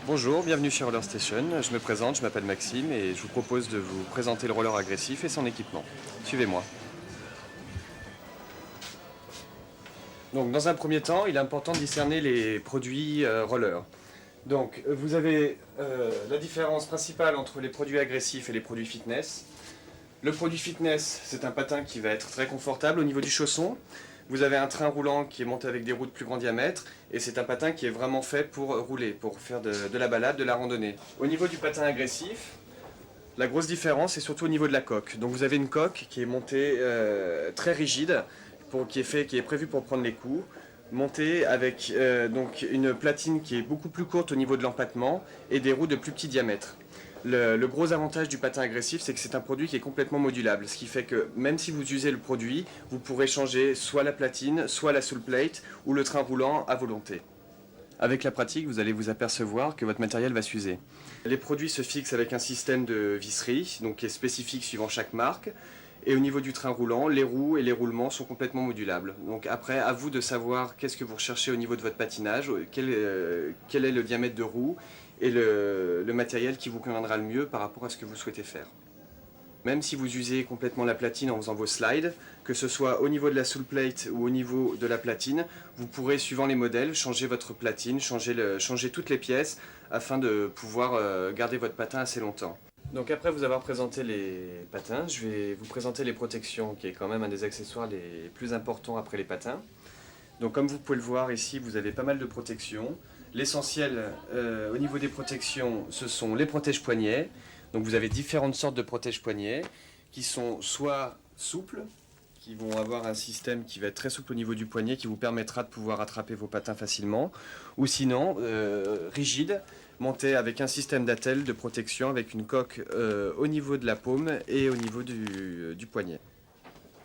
Bonjour, bienvenue chez Roller Station. Je me présente, je m'appelle Maxime et je vous propose de vous présenter le roller agressif et son équipement. Suivez-moi. Donc, dans un premier temps, il est important de discerner les produits roller. Donc, vous avez la différence principale entre les produits agressifs et les produits fitness. Le produit fitness, c'est un patin qui va être très confortable au niveau du chausson. Vous avez un train roulant qui est monté avec des roues de plus grand diamètre et c'est un patin qui est vraiment fait pour rouler, pour faire de la balade, de la randonnée. Au niveau du patin agressif, la grosse différence est surtout au niveau de la coque. Donc vous avez une coque qui est montée très rigide, qui est prévue pour prendre les coups, montée avec donc une platine qui est beaucoup plus courte au niveau de l'empattement et des roues de plus petit diamètre. Le gros avantage du patin agressif, c'est que c'est un produit qui est complètement modulable, ce qui fait que même si vous usez le produit, vous pourrez changer soit la platine, soit la soul plate ou le train roulant à volonté. Avec la pratique, vous allez vous apercevoir que votre matériel va s'user. Les produits se fixent avec un système de visserie, donc qui est spécifique suivant chaque marque. Et au niveau du train roulant, les roues et les roulements sont complètement modulables. Donc après, à vous de savoir qu'est-ce que vous recherchez au niveau de votre patinage, quel est le diamètre de roue et le matériel qui vous conviendra le mieux par rapport à ce que vous souhaitez faire. Même si vous usez complètement la platine en faisant vos slides, que ce soit au niveau de la soul plate ou au niveau de la platine, vous pourrez, suivant les modèles, changer votre platine, changer toutes les pièces afin de pouvoir garder votre patin assez longtemps. Donc après vous avoir présenté les patins, je vais vous présenter les protections, qui est quand même un des accessoires les plus importants après les patins. Donc comme vous pouvez le voir ici, vous avez pas mal de protections. L'essentiel au niveau des protections, ce sont les protège-poignets. Donc vous avez différentes sortes de protège-poignets qui sont soit souples, qui vont avoir un système qui va être très souple au niveau du poignet, qui vous permettra de pouvoir attraper vos patins facilement, ou sinon rigides, montés avec un système d'attelle de protection avec une coque au niveau de la paume et au niveau du poignet.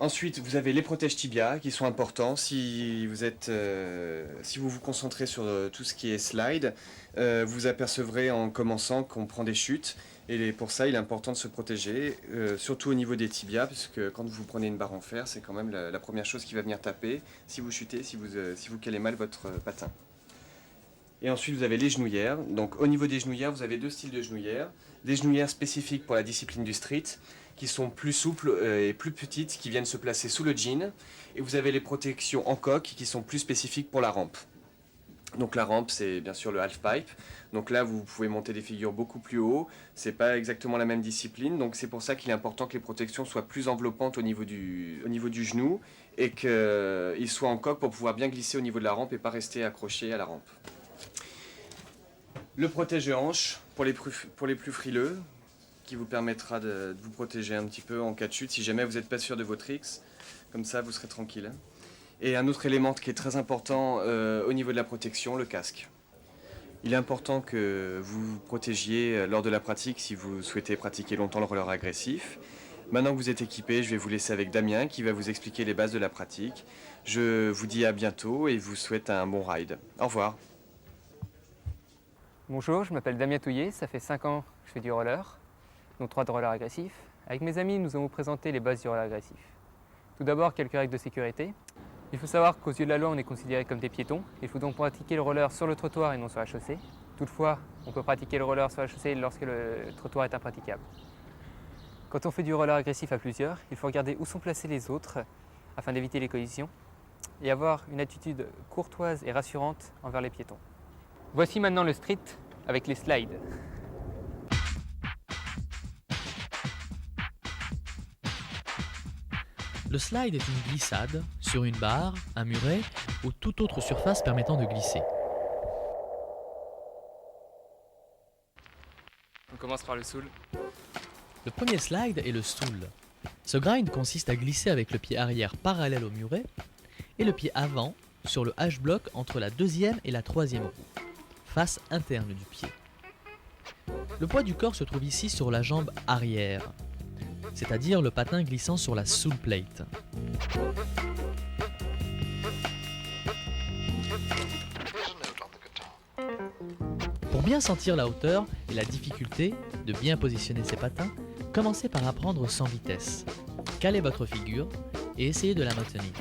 Ensuite, vous avez les protèges tibia qui sont importants si vous vous concentrez sur tout ce qui est slide. Vous apercevrez en commençant qu'on prend des chutes et pour ça, il est important de se protéger, surtout au niveau des tibias, puisque quand vous prenez une barre en fer, c'est quand même la première chose qui va venir taper si vous chutez, si vous calez mal votre patin. Et ensuite, vous avez les genouillères. Donc, au niveau des genouillères, vous avez deux styles de genouillères. Des genouillères spécifiques pour la discipline du street, qui sont plus souples et plus petites, qui viennent se placer sous le jean. Et vous avez les protections en coque, qui sont plus spécifiques pour la rampe. Donc la rampe, c'est bien sûr le half-pipe. Donc là, vous pouvez monter des figures beaucoup plus haut. C'est pas exactement la même discipline. Donc c'est pour ça qu'il est important que les protections soient plus enveloppantes au niveau du genou et qu'ils soient en coque pour pouvoir bien glisser au niveau de la rampe et pas rester accroché à la rampe. Le protège-hanche pour les plus frileux, qui vous permettra de vous protéger un petit peu en cas de chute, si jamais vous n'êtes pas sûr de vos tricks. Comme ça, vous serez tranquille. Et un autre élément qui est très important au niveau de la protection, le casque. Il est important que vous vous protégiez lors de la pratique si vous souhaitez pratiquer longtemps le roller agressif. Maintenant que vous êtes équipé, je vais vous laisser avec Damien qui va vous expliquer les bases de la pratique. Je vous dis à bientôt et vous souhaite un bon ride. Au revoir. Bonjour, je m'appelle Damien Touillet, ça fait 5 ans que je fais du roller, donc 3 de roller agressif. Avec mes amis, nous allons vous présenter les bases du roller agressif. Tout d'abord, quelques règles de sécurité. Il faut savoir qu'aux yeux de la loi, on est considéré comme des piétons. Il faut donc pratiquer le roller sur le trottoir et non sur la chaussée. Toutefois, on peut pratiquer le roller sur la chaussée lorsque le trottoir est impraticable. Quand on fait du roller agressif à plusieurs, il faut regarder où sont placés les autres afin d'éviter les collisions et avoir une attitude courtoise et rassurante envers les piétons. Voici maintenant le street avec les slides. Le slide est une glissade sur une barre, un muret ou toute autre surface permettant de glisser. On commence par le soul. Le premier slide est le stool. Ce grind consiste à glisser avec le pied arrière parallèle au muret et le pied avant sur le H-block entre la deuxième et la troisième roue, face interne du pied. Le poids du corps se trouve ici sur la jambe arrière, c'est-à-dire le patin glissant sur la soul plate. Pour bien sentir la hauteur et la difficulté de bien positionner ses patins, commencez par apprendre sans vitesse. Calez votre figure et essayez de la maintenir.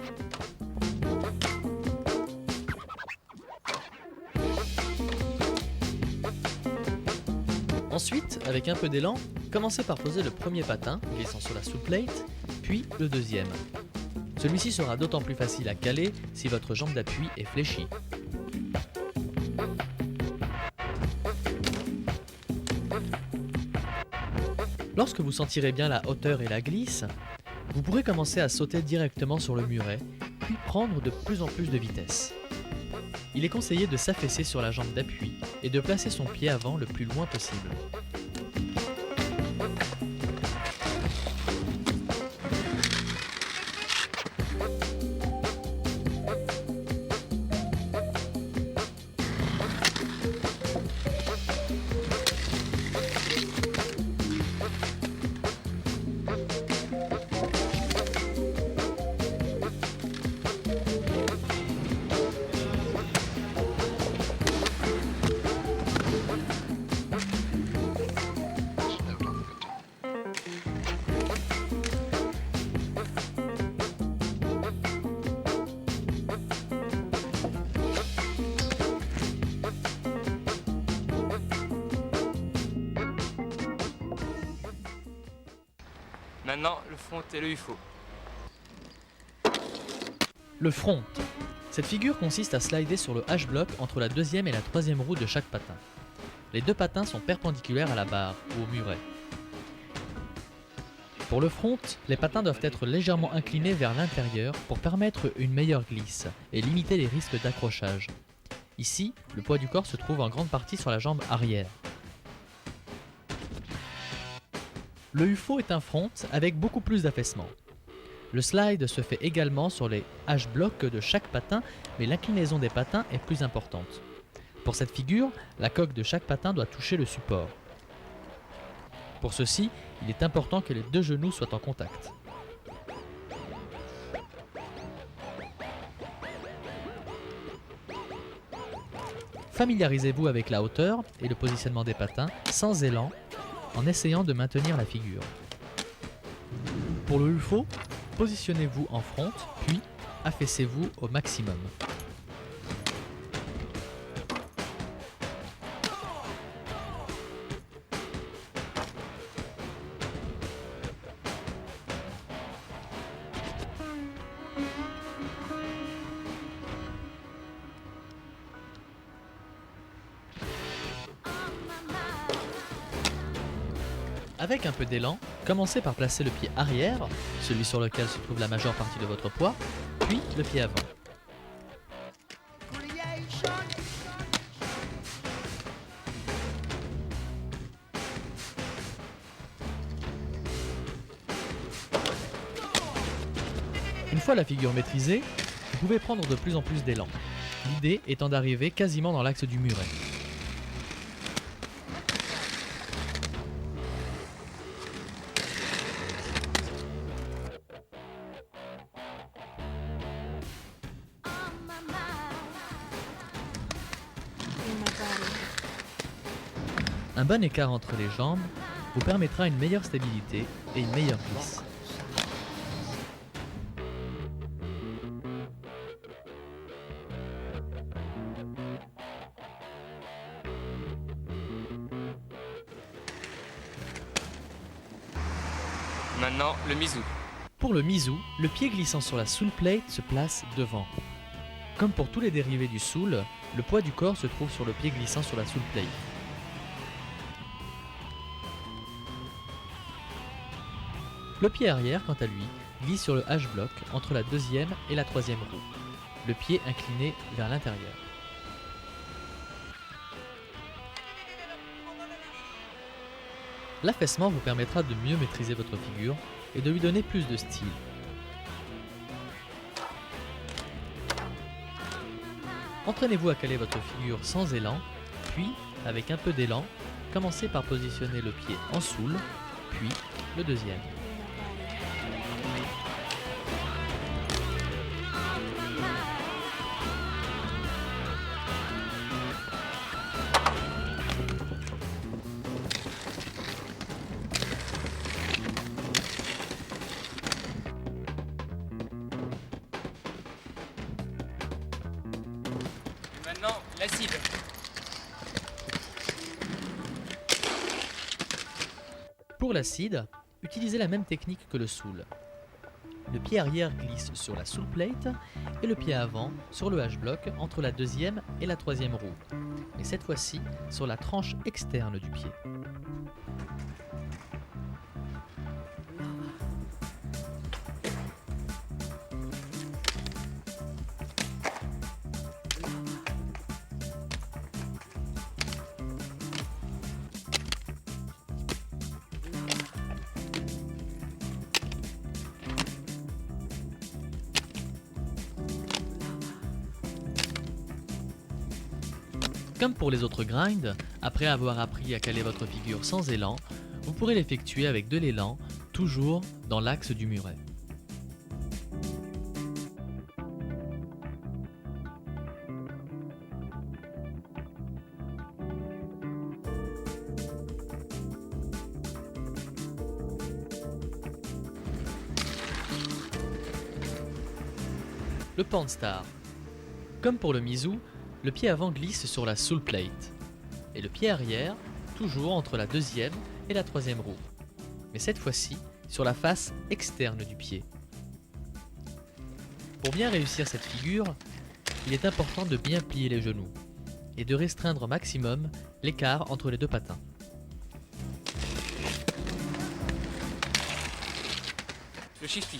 Ensuite, avec un peu d'élan, commencez par poser le premier patin, glissant sur la sous plate, puis le deuxième. Celui-ci sera d'autant plus facile à caler si votre jambe d'appui est fléchie. Lorsque vous sentirez bien la hauteur et la glisse, vous pourrez commencer à sauter directement sur le muret, puis prendre de plus en plus de vitesse. Il est conseillé de s'affaisser sur la jambe d'appui et de placer son pied avant le plus loin possible. Maintenant, le front et le UFO. Le front. Cette figure consiste à slider sur le H-block entre la deuxième et la troisième roue de chaque patin. Les deux patins sont perpendiculaires à la barre ou au muret. Pour le front, les patins doivent être légèrement inclinés vers l'intérieur pour permettre une meilleure glisse et limiter les risques d'accrochage. Ici, le poids du corps se trouve en grande partie sur la jambe arrière. Le UFO est un front avec beaucoup plus d'affaissement. Le slide se fait également sur les H-blocs de chaque patin, mais l'inclinaison des patins est plus importante. Pour cette figure, la coque de chaque patin doit toucher le support. Pour ceci, il est important que les deux genoux soient en contact. Familiarisez-vous avec la hauteur et le positionnement des patins sans élan, en essayant de maintenir la figure. Pour le UFO, positionnez-vous en front, puis affaissez-vous au maximum. Avec un peu d'élan, commencez par placer le pied arrière, celui sur lequel se trouve la majeure partie de votre poids, puis le pied avant. Une fois la figure maîtrisée, vous pouvez prendre de plus en plus d'élan, l'idée étant d'arriver quasiment dans l'axe du muret. Un bon écart entre les jambes vous permettra une meilleure stabilité et une meilleure glisse. Maintenant, le Mizu. Pour le Mizu, le pied glissant sur la soul plate se place devant. Comme pour tous les dérivés du soul, le poids du corps se trouve sur le pied glissant sur la soul plate. Le pied arrière, quant à lui, glisse sur le H-block entre la deuxième et la troisième roue, le pied incliné vers l'intérieur. L'affaissement vous permettra de mieux maîtriser votre figure et de lui donner plus de style. Entraînez-vous à caler votre figure sans élan, puis, avec un peu d'élan, commencez par positionner le pied en soul, puis le deuxième. Maintenant, la cible. Pour l'acide, utilisez la même technique que le soul. Le pied arrière glisse sur la soul plate et le pied avant sur le H-block entre la deuxième et la troisième roue, mais cette fois-ci sur la tranche externe du pied. Comme pour les autres grinds, après avoir appris à caler votre figure sans élan, vous pourrez l'effectuer avec de l'élan, toujours dans l'axe du muret. Le Panstar. Comme pour le Mizu, le pied avant glisse sur la soul plate et le pied arrière toujours entre la deuxième et la troisième roue, mais cette fois-ci sur la face externe du pied. Pour bien réussir cette figure, il est important de bien plier les genoux et de restreindre au maximum l'écart entre les deux patins. Le shifty.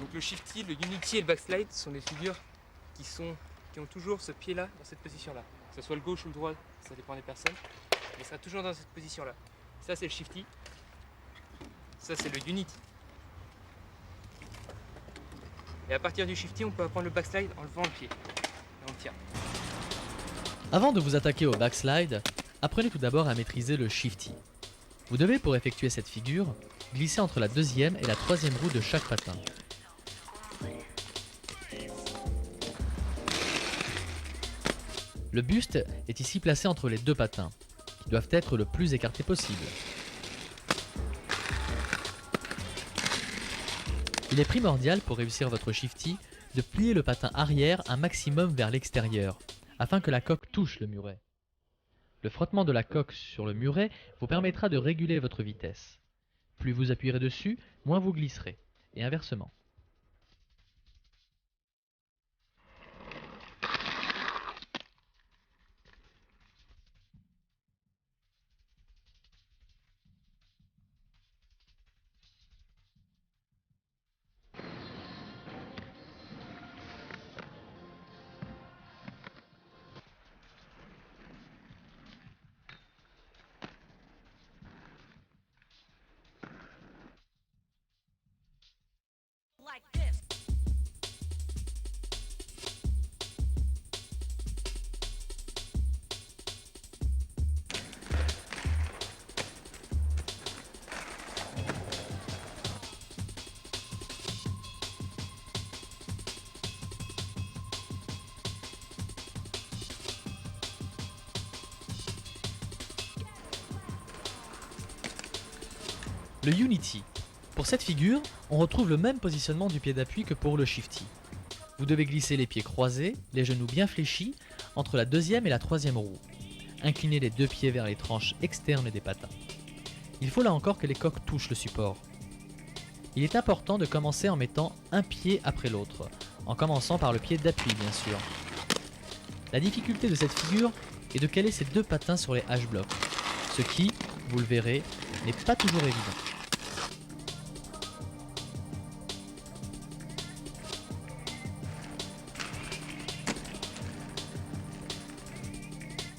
Donc le shifty, le unity et le backslide sont des figures qui ont toujours ce pied-là dans cette position-là. Que ce soit le gauche ou le droit, ça dépend des personnes, mais il sera toujours dans cette position-là. Ça c'est le shifty, ça c'est le unity. Et à partir du shifty, on peut apprendre le backslide en levant le pied. Et on le tient. Avant de vous attaquer au backslide, apprenez tout d'abord à maîtriser le shifty. Vous devez, pour effectuer cette figure, glisser entre la deuxième et la troisième roue de chaque patin. Le buste est ici placé entre les deux patins, qui doivent être le plus écartés possible. Il est primordial pour réussir votre shifty de plier le patin arrière un maximum vers l'extérieur, afin que la coque touche le muret. Le frottement de la coque sur le muret vous permettra de réguler votre vitesse. Plus vous appuierez dessus, moins vous glisserez, et inversement. Like this. Le Unity. Pour cette figure, on retrouve le même positionnement du pied d'appui que pour le Shifty. Vous devez glisser les pieds croisés, les genoux bien fléchis, entre la deuxième et la troisième roue. Inclinez les deux pieds vers les tranches externes des patins. Il faut là encore que les coques touchent le support. Il est important de commencer en mettant un pied après l'autre, en commençant par le pied d'appui bien sûr. La difficulté de cette figure est de caler ces deux patins sur les H-blocs, ce qui, vous le verrez, n'est pas toujours évident.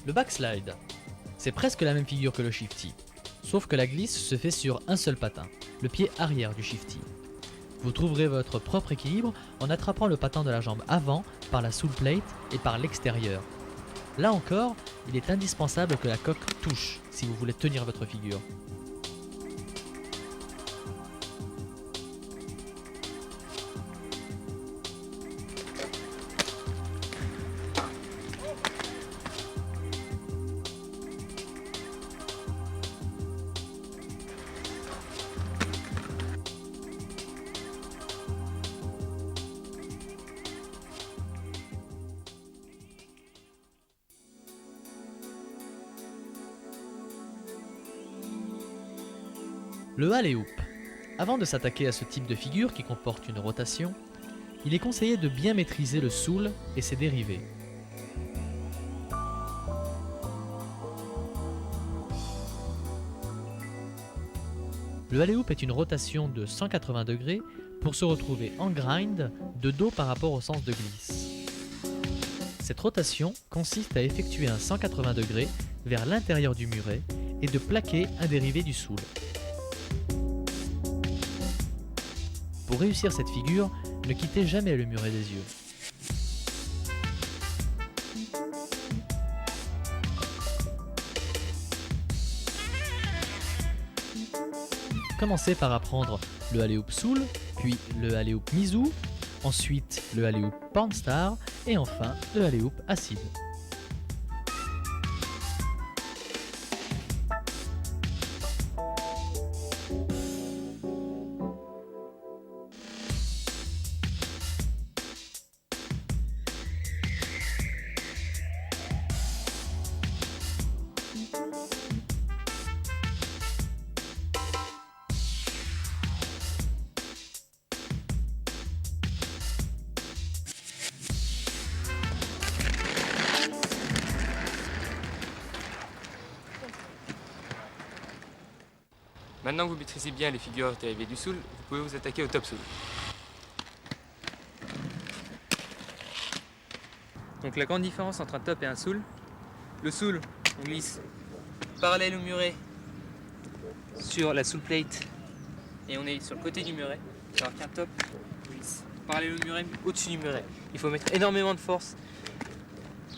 Le backslide. C'est presque la même figure que le shifty, sauf que la glisse se fait sur un seul patin, le pied arrière du shifty. Vous trouverez votre propre équilibre en attrapant le patin de la jambe avant par la soul plate et par l'extérieur. Là encore, il est indispensable que la coque touche si vous voulez tenir votre figure. Le alley-oop. Avant de s'attaquer à ce type de figure qui comporte une rotation, il est conseillé de bien maîtriser le soul et ses dérivés. Le alley-oop est une rotation de 180 degrés pour se retrouver en grind de dos par rapport au sens de glisse. Cette rotation consiste à effectuer un 180 degrés vers l'intérieur du muret et de plaquer un dérivé du soul. Pour réussir cette figure, ne quittez jamais le muret des yeux. Commencez par apprendre le alley-oop soul, puis le alley-oop Mizu, ensuite le alley-oop pornstar et enfin le alley-oop acide. Maintenant que vous maîtrisez bien les figures dérivées du soul, vous pouvez vous attaquer au top soul. Donc la grande différence entre un top et un soul, le soul, on glisse parallèle au muret sur la soul plate et on est sur le côté du muret, alors qu'un top, on glisse parallèle au muret au-dessus du muret. Il faut mettre énormément de force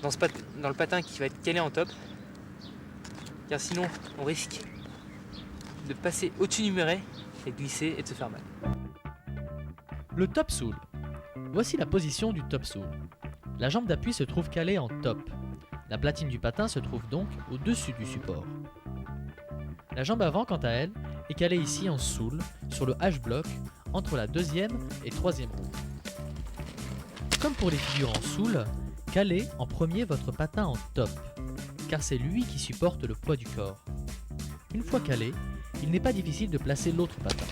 dans le patin qui va être calé en top, car sinon on risque de passer au-dessus du muret et de glisser et de se faire mal. Le top soul. Voici la position du top soul. La jambe d'appui se trouve calée en top. La platine du patin se trouve donc au-dessus du support. La jambe avant, quant à elle, est calée ici en soul sur le H-block entre la deuxième et troisième roue. Comme pour les figures en soul, calez en premier votre patin en top, car c'est lui qui supporte le poids du corps. Une fois calé, il n'est pas difficile de placer l'autre patin.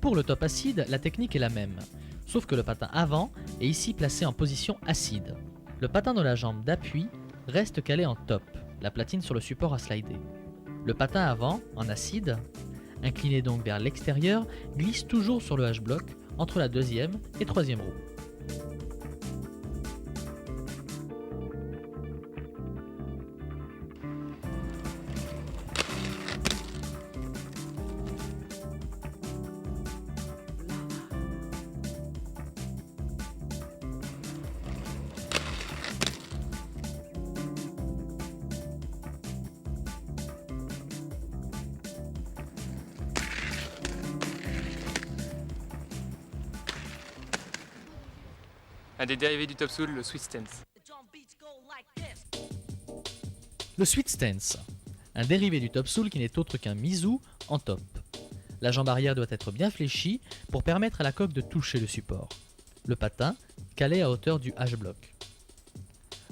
Pour le top acide, la technique est la même, sauf que le patin avant est ici placé en position acide. Le patin de la jambe d'appui reste calé en top, la platine sur le support à slider. Le patin avant, en acide, incliné donc vers l'extérieur, glisse toujours sur le H-block entre la deuxième et troisième roue. Un des dérivés du top soul, le sweet stance. Le sweet stance, un dérivé du top soul qui n'est autre qu'un Mizu en top. La jambe arrière doit être bien fléchie pour permettre à la coque de toucher le support. Le patin calé à hauteur du H-block.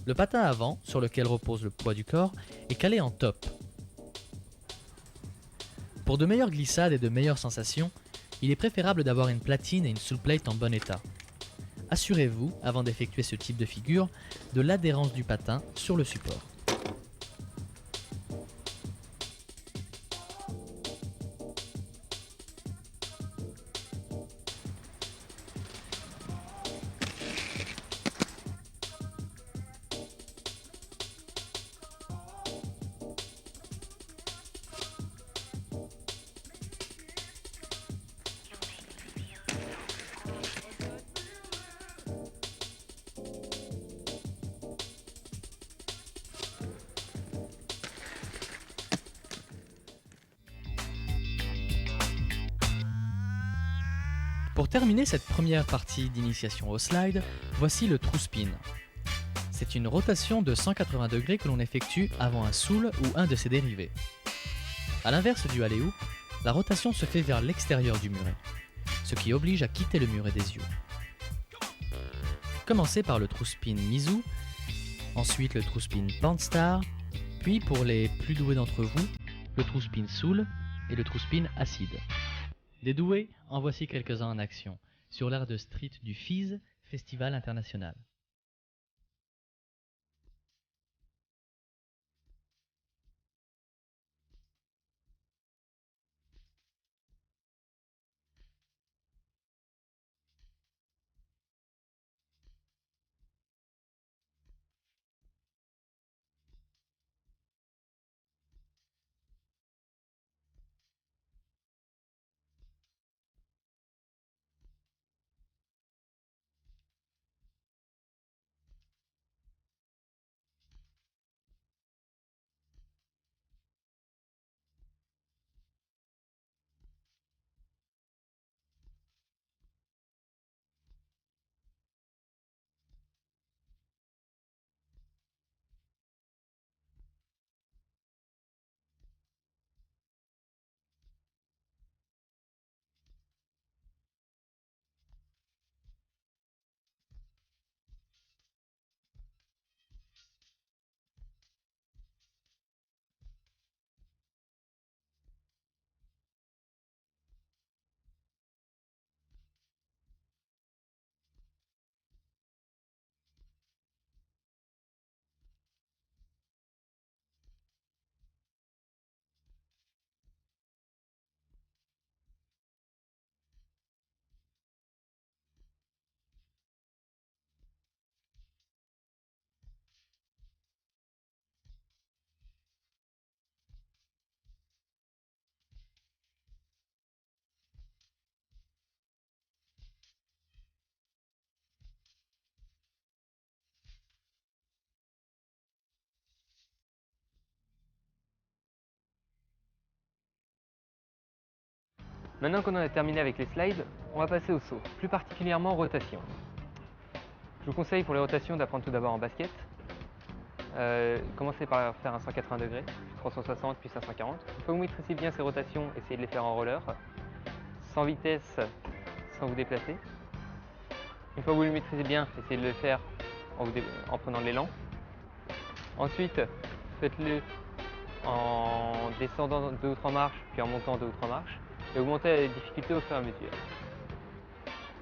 Le patin avant, sur lequel repose le poids du corps, est calé en top. Pour de meilleures glissades et de meilleures sensations, il est préférable d'avoir une platine et une soul plate en bon état. Assurez-vous, avant d'effectuer ce type de figure, de l'adhérence du patin sur le support. Pour terminer cette première partie d'initiation au slide, voici le true spin. C'est une rotation de 180 degrés que l'on effectue avant un soul ou un de ses dérivés. A l'inverse du alley-oop, la rotation se fait vers l'extérieur du muret. ce qui oblige à quitter le muret des yeux. Commencez par le true spin Mizu, ensuite le true spin Pantstar, puis pour les plus doués d'entre vous, le true spin Soul et le true spin Acide. Des doués, en voici quelques-uns en action, sur l'art de street du FISE, Festival International. Maintenant qu'on en a terminé avec les slides, on va passer au saut, plus particulièrement rotation. Je vous conseille pour les rotations d'apprendre tout d'abord en basket. Commencez par faire un 180 degrés, puis 360, puis 540. Une fois que vous maîtrisez bien ces rotations, essayez de les faire en roller, sans vitesse, sans vous déplacer. Une fois que vous les maîtrisez bien, essayez de le faire en prenant de l'élan. Ensuite, faites-le en descendant 2 ou 3 marches, puis en montant 2 ou 3 marches, et augmentez la difficulté au fur et à mesure.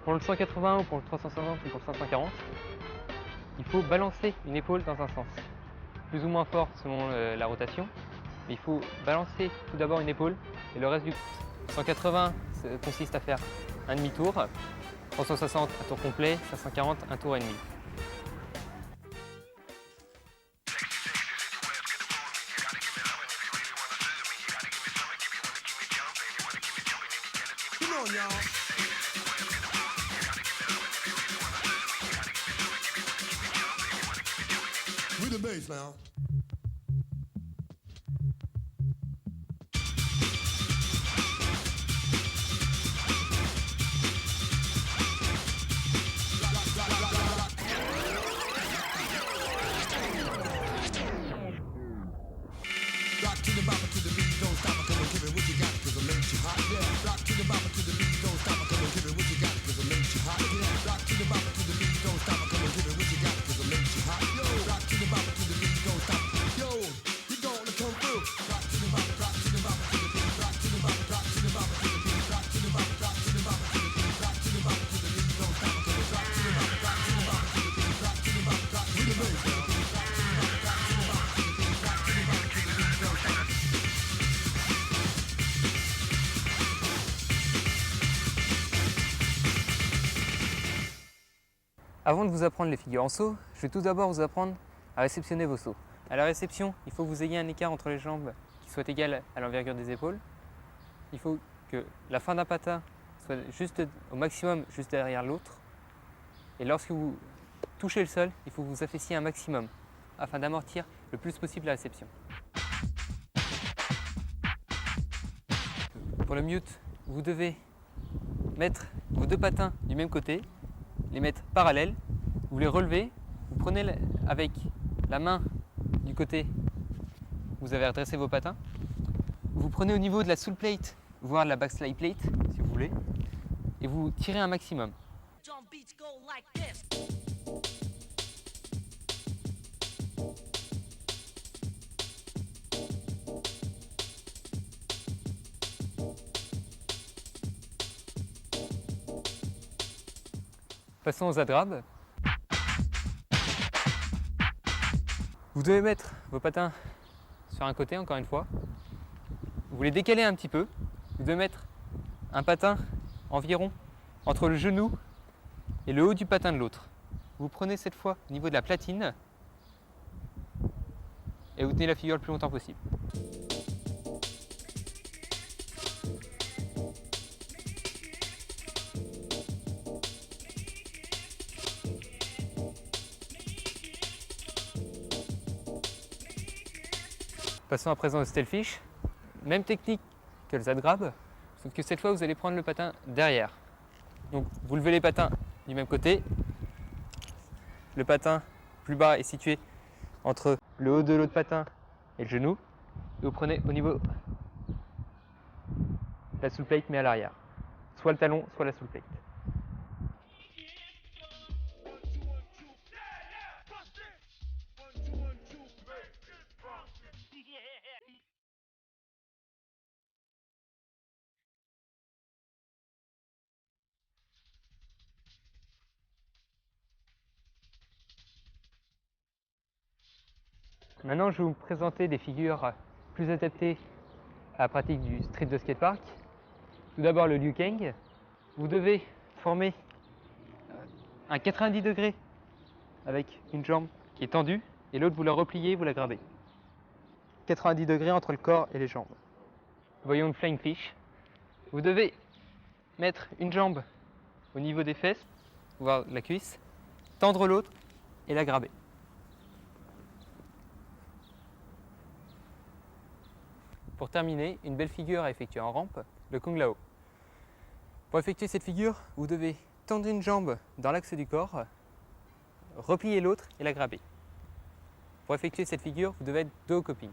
Pour le 180 ou pour le 360 ou pour le 540, il faut balancer une épaule dans un sens, plus ou moins fort selon la rotation, mais il faut balancer tout d'abord une épaule et le reste du 180 consiste à faire un demi-tour, 360 un tour complet, 540 un tour et demi. With the bass now. Rock to the bopper to the beat, don't stop it, come on, give it what you got, cause I make you hot, yeah. Rock to the bopper to the beat, don't stop it, come on, give it what you got, cause I make you hot, yeah. Rock to the bopper to the beat, don't stop it, come on, give it what you got, cause I make you hot, yo. Rock to the bopper to the beat, don't stop it, yo. You gonna come through. Rock to the bopper, rock to the bopper to the beat, rock to the bopper, rock to the bopper to the beat, rock to the bopper, rock to the bopper to the beat, rock to the bopper to the beat, don't stop it, come on, rock to the bopper, rock to the bopper to the beat, rock to the bopper, rock with the bass now. Avant de vous apprendre les figures en saut, je vais tout d'abord vous apprendre à réceptionner vos sauts. À la réception, il faut que vous ayez un écart entre les jambes qui soit égal à l'envergure des épaules. Il faut que la fin d'un patin soit juste au maximum juste derrière l'autre. Et lorsque vous touchez le sol, il faut que vous affaissez un maximum afin d'amortir le plus possible la réception. Pour le mute, vous devez mettre vos 2 patins du même côté, les mettre parallèles, vous les relevez, vous prenez avec la main du côté où vous avez redressé vos patins, vous prenez au niveau de la soul plate, voire de la backslide plate si vous voulez, et vous tirez un maximum. Drum beats go like this. Passons aux adrabes. Vous devez mettre vos patins sur un côté, encore une fois. Vous les décalez un petit peu. Vous devez mettre un patin environ entre le genou et le haut du patin de l'autre. Vous prenez cette fois au niveau de la platine et vous tenez la figure le plus longtemps possible. Passons à présent au stalefish. Même technique que le zadrab, sauf que cette fois vous allez prendre le patin derrière. Donc vous levez les patins du même côté. Le patin plus bas est situé entre le haut de l'autre patin et le genou. Et vous prenez au niveau de la soul plate mais à l'arrière. Soit le talon, soit la soul plate. Maintenant, je vais vous présenter des figures plus adaptées à la pratique du street de skatepark. Tout d'abord, le Liu Kang. Vous devez former un 90 degrés avec une jambe qui est tendue et l'autre vous la repliez, vous la gravez. 90 degrés entre le corps et les jambes. Voyons le flying fish. Vous devez mettre une jambe au niveau des fesses, voire la cuisse, tendre l'autre et la graber. Pour terminer, une belle figure à effectuer en rampe, le Kung Lao. Pour effectuer cette figure, vous devez tendre une jambe dans l'axe du corps, replier l'autre et la graber. Pour effectuer cette figure, vous devez être dos au coping.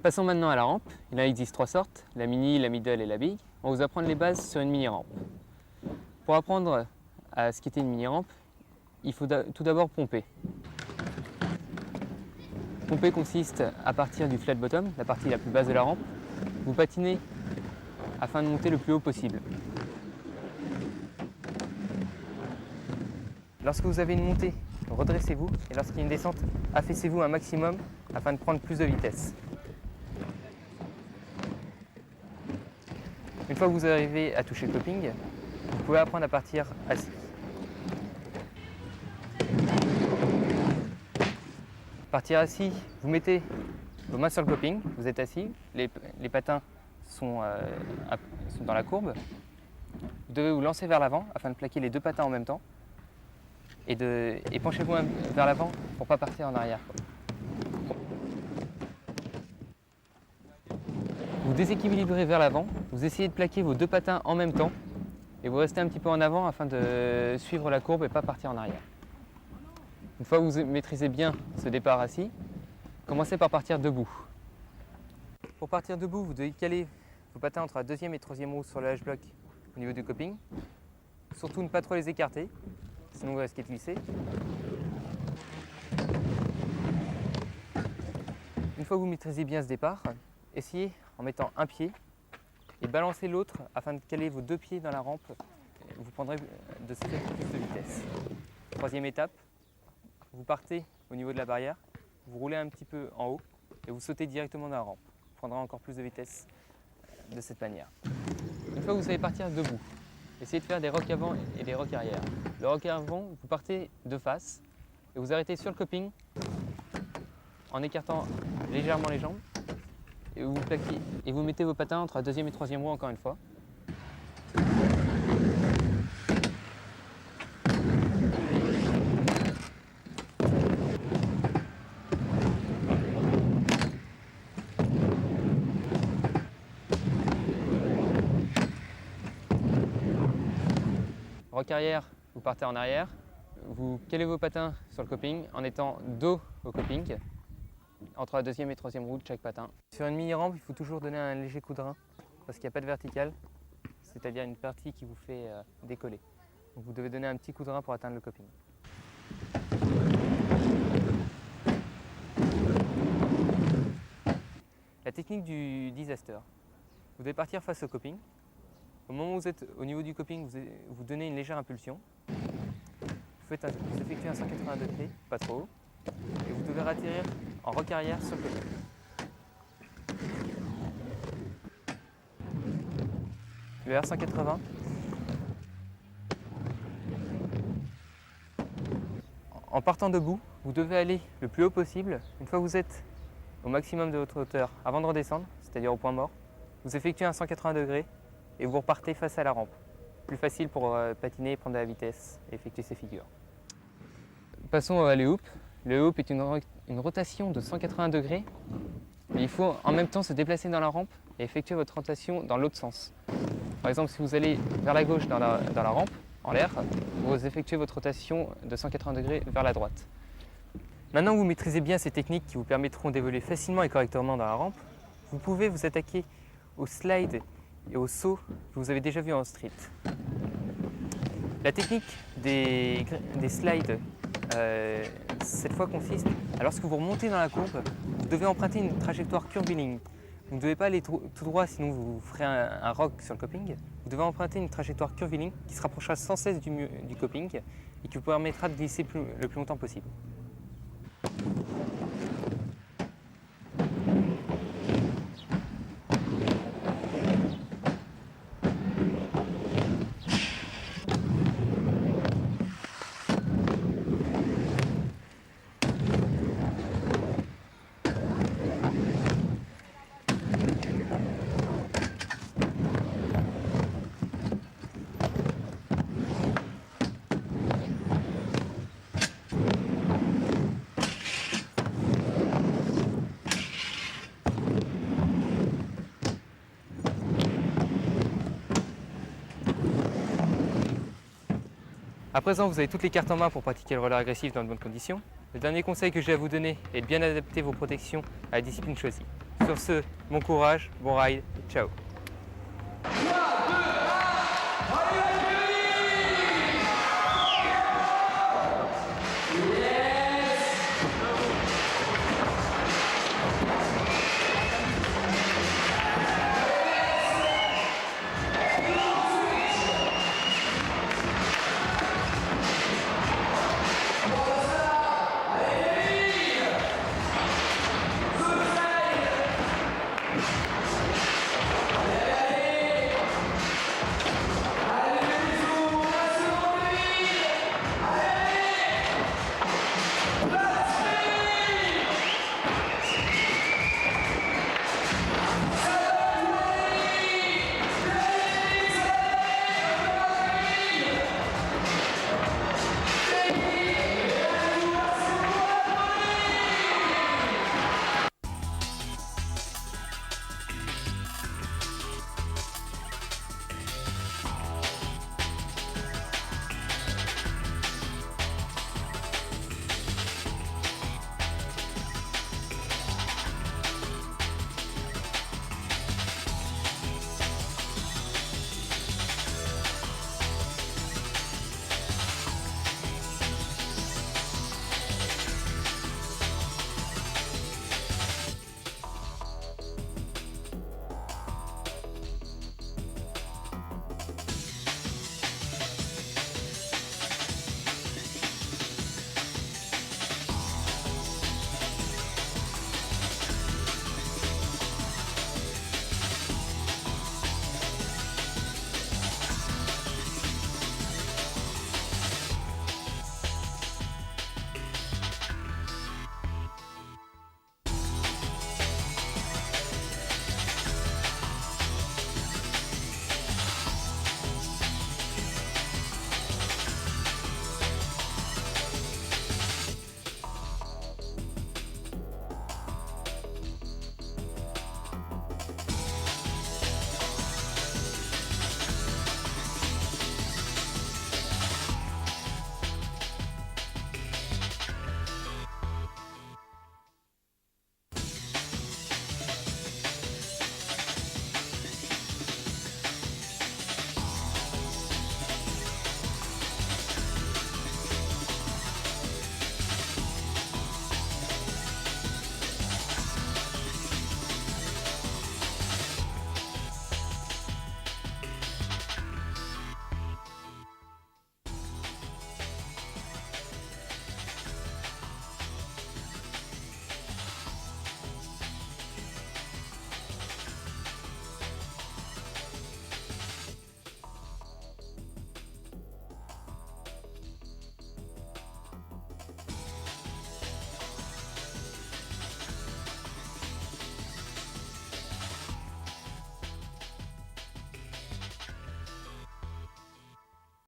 Passons maintenant à la rampe. Il en existe trois sortes, la mini, la middle et la big. On va vous apprendre les bases sur une mini rampe. Pour apprendre à skater une mini rampe, il faut tout d'abord pomper. Pomper consiste à partir du flat bottom, la partie la plus basse de la rampe. Vous patinez afin de monter le plus haut possible. Lorsque vous avez une montée, redressez-vous et lorsqu'il y a une descente, affaissez-vous un maximum afin de prendre plus de vitesse. Une fois que vous arrivez à toucher le coping, vous pouvez apprendre à partir assis. Partir assis, vous mettez vos mains sur le coping, vous êtes assis, les patins sont dans la courbe. Vous devez vous lancer vers l'avant afin de plaquer les deux patins en même temps et penchez-vous vers l'avant pour ne pas partir en arrière. Vous déséquilibrez vers l'avant, vous essayez de plaquer vos deux patins en même temps et vous restez un petit peu en avant afin de suivre la courbe et pas partir en arrière. Une fois que vous maîtrisez bien ce départ assis, commencez par partir debout. Pour partir debout, vous devez caler vos patins entre la deuxième et troisième roue sur le H-block au niveau du coping. Surtout ne pas trop les écarter, sinon vous risquez de glisser. Une fois que vous maîtrisez bien ce départ, essayez en mettant un pied et balancez l'autre afin de caler vos deux pieds dans la rampe. Vous prendrez de ce fait plus de vitesse. Troisième étape, vous partez au niveau de la barrière, vous roulez un petit peu en haut et vous sautez directement dans la rampe. Vous prendrez encore plus de vitesse de cette manière. Une fois que vous savez partir debout, essayez de faire des rocks avant et des rocks arrière. Le rock avant, vous partez de face et vous arrêtez sur le coping en écartant légèrement les jambes et vous plaquez et vous mettez vos patins entre la deuxième et troisième roue encore une fois. Rock arrière, vous partez en arrière, vous calez vos patins sur le coping en étant dos au coping, entre la deuxième et troisième roue de chaque patin. Sur une mini-rampe, il faut toujours donner un léger coup de rein, parce qu'il n'y a pas de vertical, c'est-à-dire une partie qui vous fait décoller. Donc vous devez donner un petit coup de rein pour atteindre le coping. La technique du disaster. Vous devez partir face au coping. Au moment où vous êtes au niveau du coping, vous donnez une légère impulsion. Vous effectuez un 180 degrés, pas trop haut, et vous devez atterrir en rock arrière sur le coping. Le R180. En partant debout, vous devez aller le plus haut possible. Une fois que vous êtes au maximum de votre hauteur, avant de redescendre, c'est-à-dire au point mort, vous effectuez un 180 degrés et vous repartez face à la rampe. Plus facile pour patiner, prendre de la vitesse et effectuer ces figures. Passons à l'alley-oop. Le alley-oop est une rotation de 180 degrés. Et il faut en même temps se déplacer dans la rampe et effectuer votre rotation dans l'autre sens. Par exemple, si vous allez vers la gauche dans la rampe, en l'air, vous effectuez votre rotation de 180 degrés vers la droite. Maintenant que vous maîtrisez bien ces techniques qui vous permettront d'évoluer facilement et correctement dans la rampe, vous pouvez vous attaquer au slide et au saut que vous avez déjà vu en street. La technique des slides, cette fois consiste à lorsque vous remontez dans la courbe, vous devez emprunter une trajectoire curviligne. Vous ne devez pas aller tout droit, sinon vous ferez un rock sur le coping. Vous devez emprunter une trajectoire curviligne qui se rapprochera sans cesse du coping et qui vous permettra de glisser le plus longtemps possible. À présent, vous avez toutes les cartes en main pour pratiquer le roller agressif dans de bonnes conditions. Le dernier conseil que j'ai à vous donner est de bien adapter vos protections à la discipline choisie. Sur ce, bon courage, bon ride, ciao!